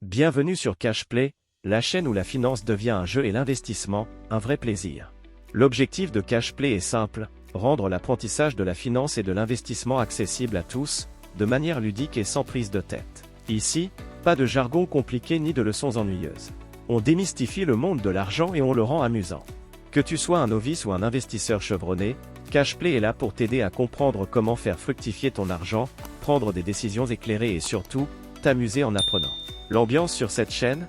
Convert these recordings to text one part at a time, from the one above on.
Bienvenue sur Cashplay, la chaîne où la finance devient un jeu et l'investissement, un vrai plaisir. L'objectif de Cashplay est simple, rendre l'apprentissage de la finance et de l'investissement accessible à tous, de manière ludique et sans prise de tête. Ici, pas de jargon compliqué ni de leçons ennuyeuses. On démystifie le monde de l'argent et on le rend amusant. Que tu sois un novice ou un investisseur chevronné, Cashplay est là pour t'aider à comprendre comment faire fructifier ton argent, prendre des décisions éclairées et surtout, t'amuser en apprenant. L'ambiance sur cette chaîne?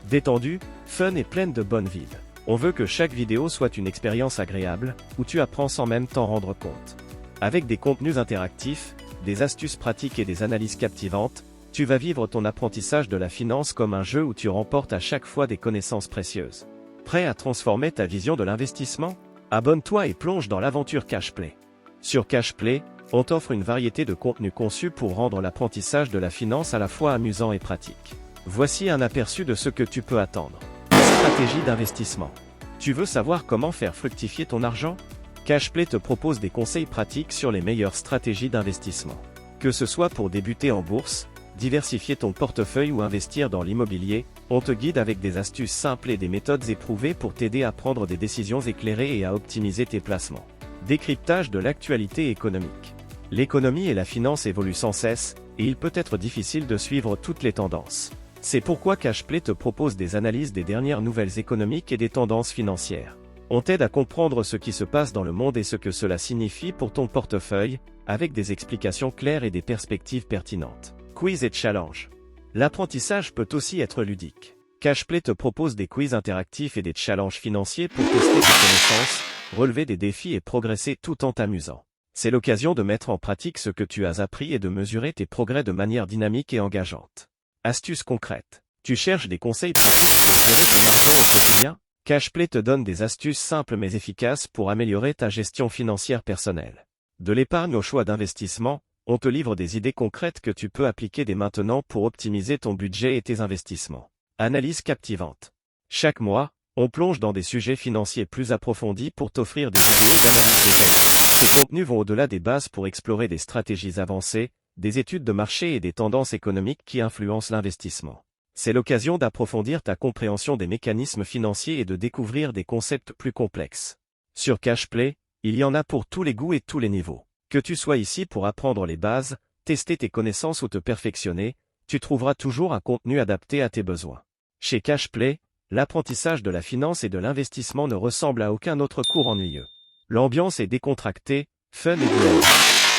Détendue, fun et pleine de bonnes vibes. On veut que chaque vidéo soit une expérience agréable, où tu apprends sans même t'en rendre compte. Avec des contenus interactifs, des astuces pratiques et des analyses captivantes, tu vas vivre ton apprentissage de la finance comme un jeu où tu remportes à chaque fois des connaissances précieuses. Prêt à transformer ta vision de l'investissement? Abonne-toi et plonge dans l'aventure Cashplay. Sur Cashplay, on t'offre une variété de contenus conçus pour rendre l'apprentissage de la finance à la fois amusant et pratique. Voici un aperçu de ce que tu peux attendre. Stratégie d'investissement. Tu veux savoir comment faire fructifier ton argent? Cashplay te propose des conseils pratiques sur les meilleures stratégies d'investissement. Que ce soit pour débuter en bourse, diversifier ton portefeuille ou investir dans l'immobilier, on te guide avec des astuces simples et des méthodes éprouvées pour t'aider à prendre des décisions éclairées et à optimiser tes placements. Décryptage de l'actualité économique. L'économie et la finance évoluent sans cesse, et il peut être difficile de suivre toutes les tendances. C'est pourquoi Cashplay te propose des analyses des dernières nouvelles économiques et des tendances financières. On t'aide à comprendre ce qui se passe dans le monde et ce que cela signifie pour ton portefeuille, avec des explications claires et des perspectives pertinentes. Quiz et challenge. L'apprentissage peut aussi être ludique. Cashplay te propose des quiz interactifs et des challenges financiers pour tester tes connaissances, relever des défis et progresser tout en t'amusant. C'est l'occasion de mettre en pratique ce que tu as appris et de mesurer tes progrès de manière dynamique et engageante. Astuces concrètes. Tu cherches des conseils pratiques pour gérer ton argent au quotidien? Cashplay te donne des astuces simples mais efficaces pour améliorer ta gestion financière personnelle. De l'épargne au choix d'investissement, on te livre des idées concrètes que tu peux appliquer dès maintenant pour optimiser ton budget et tes investissements. Analyse captivante. Chaque mois, on plonge dans des sujets financiers plus approfondis pour t'offrir des vidéos d'analyse détaillée. Ces contenus vont au-delà des bases pour explorer des stratégies avancées, des études de marché et des tendances économiques qui influencent l'investissement. C'est l'occasion d'approfondir ta compréhension des mécanismes financiers et de découvrir des concepts plus complexes. Sur Cashplay, il y en a pour tous les goûts et tous les niveaux. Que tu sois ici pour apprendre les bases, tester tes connaissances ou te perfectionner, tu trouveras toujours un contenu adapté à tes besoins. Chez Cashplay, l'apprentissage de la finance et de l'investissement ne ressemble à aucun autre cours ennuyeux. L'ambiance est décontractée, fun et dynamique.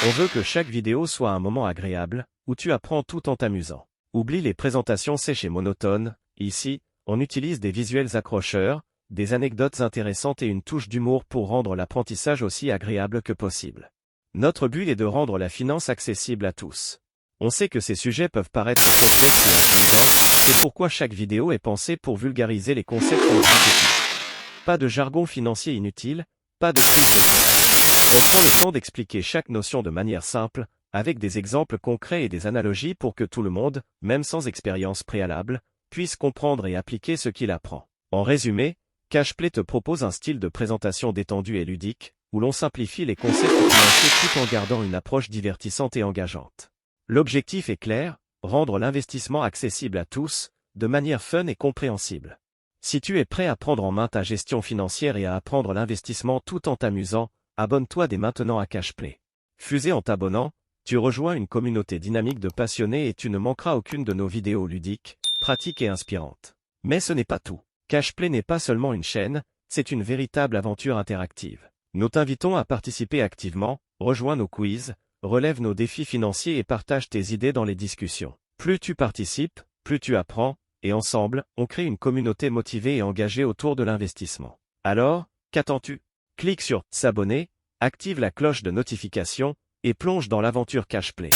On veut que chaque vidéo soit un moment agréable, où tu apprends tout en t'amusant. Oublie les présentations sèches et monotones, ici, on utilise des visuels accrocheurs, des anecdotes intéressantes et une touche d'humour pour rendre l'apprentissage aussi agréable que possible. Notre but est de rendre la finance accessible à tous. On sait que ces sujets peuvent paraître complexes et intrigants, c'est pourquoi chaque vidéo est pensée pour vulgariser les concepts les plus techniques. Pas de jargon financier inutile, pas de prise de tête. On prend le temps d'expliquer chaque notion de manière simple, avec des exemples concrets et des analogies pour que tout le monde, même sans expérience préalable, puisse comprendre et appliquer ce qu'il apprend. En résumé, Cashplay te propose un style de présentation détendu et ludique, où l'on simplifie les concepts financiers tout en gardant une approche divertissante et engageante. L'objectif est clair, rendre l'investissement accessible à tous, de manière fun et compréhensible. Si tu es prêt à prendre en main ta gestion financière et à apprendre l'investissement tout en t'amusant, abonne-toi dès maintenant à Cashplay. Fusé en t'abonnant, tu rejoins une communauté dynamique de passionnés et tu ne manqueras aucune de nos vidéos ludiques, pratiques et inspirantes. Mais ce n'est pas tout. Cashplay n'est pas seulement une chaîne, c'est une véritable aventure interactive. Nous t'invitons à participer activement, rejoins nos quiz, relève nos défis financiers et partage tes idées dans les discussions. Plus tu participes, plus tu apprends, et ensemble, on crée une communauté motivée et engagée autour de l'investissement. Alors, qu'attends-tu? Clique sur « S'abonner », active la cloche de notification, et plonge dans l'aventure Cashplay.